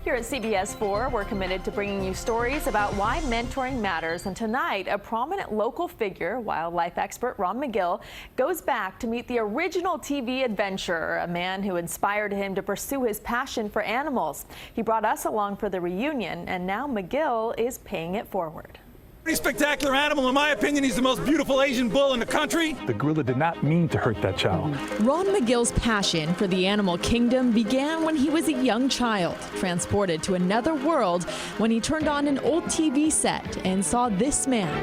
Here at CBS 4, we're committed to bringing you stories about why mentoring matters. And tonight, a prominent local figure, wildlife expert Ron Magill, goes back to meet the original TV adventurer, a man who inspired him to pursue his passion for animals. He brought us along for the reunion, and now Magill is paying it forward. Pretty spectacular animal. In my opinion, he's the most beautiful Asian bull in the country. The gorilla did not mean to hurt that child. Ron Magill's passion for the animal kingdom began when he was a young child, transported to another world when he turned on an old TV set and saw this man,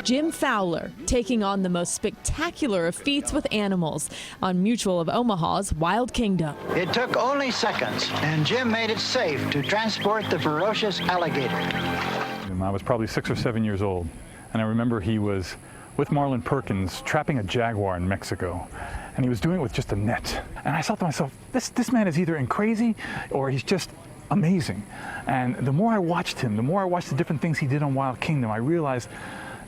Jim Fowler, taking on the most spectacular of feats with animals on Mutual of Omaha's Wild Kingdom. It took only seconds, and Jim made it safe to transport the ferocious alligator. I was probably 6 or 7 years old, and I remember he was with Marlin Perkins trapping a jaguar in Mexico, and he was doing it with just a net. And I thought to myself, this man is either crazy or he's just amazing. And the more I watched him, the more I watched the different things he did on Wild Kingdom, I realized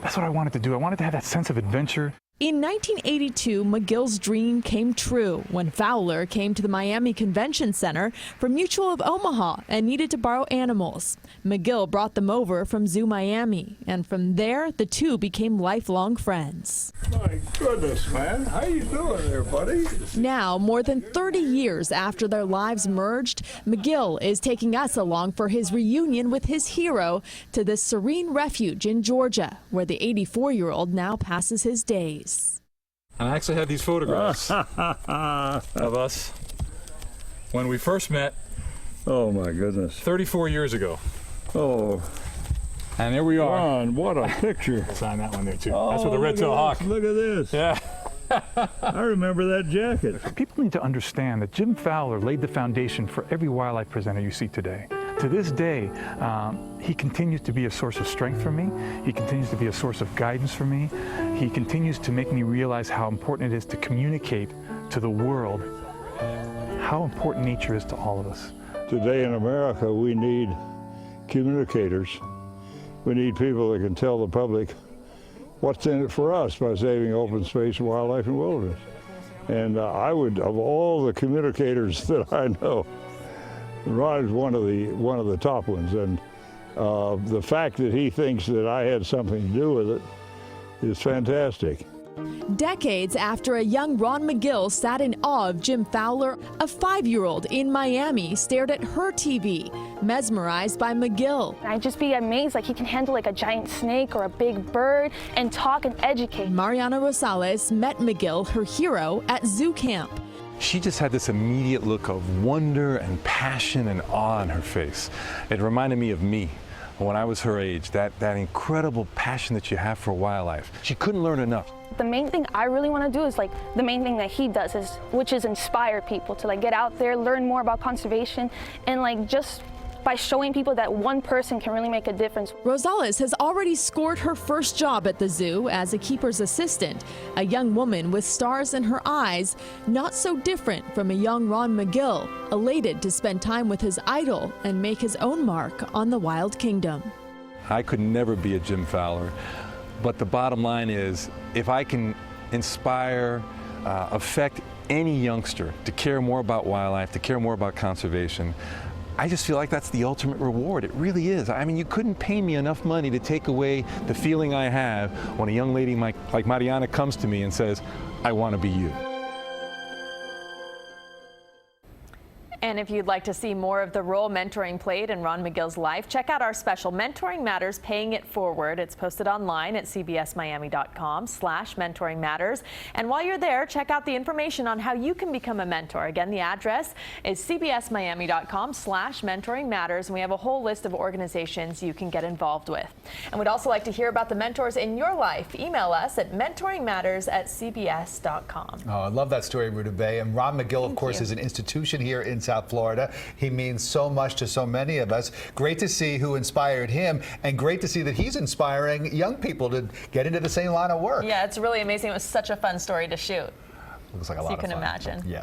that's what I wanted to do. I wanted to have that sense of adventure. In 1982, Magill's dream came true when Fowler came to the Miami Convention Center for Mutual of Omaha and needed to borrow animals. Magill brought them over from Zoo Miami, and from there, the two became lifelong friends. My goodness, man. How you doing there, buddy? Now, more than 30 years after their lives merged, Magill is taking us along for his reunion with his hero to this serene refuge in Georgia, where the 84-year-old now passes his days. And I actually have these photographs of us when we first met. Oh, my goodness. 34 years ago. Oh. And here we are. Ron, what a picture. I'll sign that one there, too. Oh, that's with the red-tailed hawk. Look at this. Yeah. I remember that jacket. People need to understand that Jim Fowler laid the foundation for every wildlife presenter you see today. To this day, he continues to be a source of strength for me. He continues to be a source of guidance for me. He continues to make me realize how important it is to communicate to the world how important nature is to all of us. Today in America, we need communicators. We need people that can tell the public what's in it for us by saving open space, wildlife, and wilderness. And I would, of all the communicators that I know, Ron is one of the top ones, and the fact that he thinks that I had something to do with it is fantastic. Decades after a young Ron Magill sat in awe of Jim Fowler, a 5-year-old in Miami stared at her TV, mesmerized by Magill. I'd just be amazed, like he can handle like a giant snake or a big bird and talk and educate. Mariana Rosales met Magill, her hero, at zoo camp. She just had this immediate look of wonder and passion and awe on her face. It reminded me of me when I was her age, that incredible passion that you have for wildlife. She couldn't learn enough. The main thing I really want to do is like the main thing that he does is, which is inspire people to like get out there, learn more about conservation, and like just by showing people that one person can really make a difference. Rosales has already scored her first job at the zoo as a keeper's assistant, a young woman with stars in her eyes, not so different from a young Ron Magill, elated to spend time with his idol and make his own mark on the Wild Kingdom. I could never be a Jim Fowler, but the bottom line is, if I can inspire, affect any youngster to care more about wildlife, to care more about conservation, I just feel like that's the ultimate reward. It really is. I mean, you couldn't pay me enough money to take away the feeling I have when a young lady like Mariana comes to me and says, I want to be you. And if you'd like to see more of the role mentoring played in Ron Magill's life, check out our special Mentoring Matters Paying It Forward. It's posted online at cbsmiami.com/mentoring matters. And while you're there, check out the information on how you can become a mentor. Again, the address is cbsmiami.com/mentoring matters. And we have a whole list of organizations you can get involved with. And we'd also like to hear about the mentors in your life. Email us at mentoringmatters@cbs.com. Oh, I love that story, Rudabeh. And Ron Magill, of course, is an institution here in South Florida. He means so much to so many of us. Great to see who inspired him, and great to see that he's inspiring young people to get into the same line of work. Yeah, it's really amazing. It was such a fun story to shoot. Looks like a lot of fun. You can imagine. Yeah.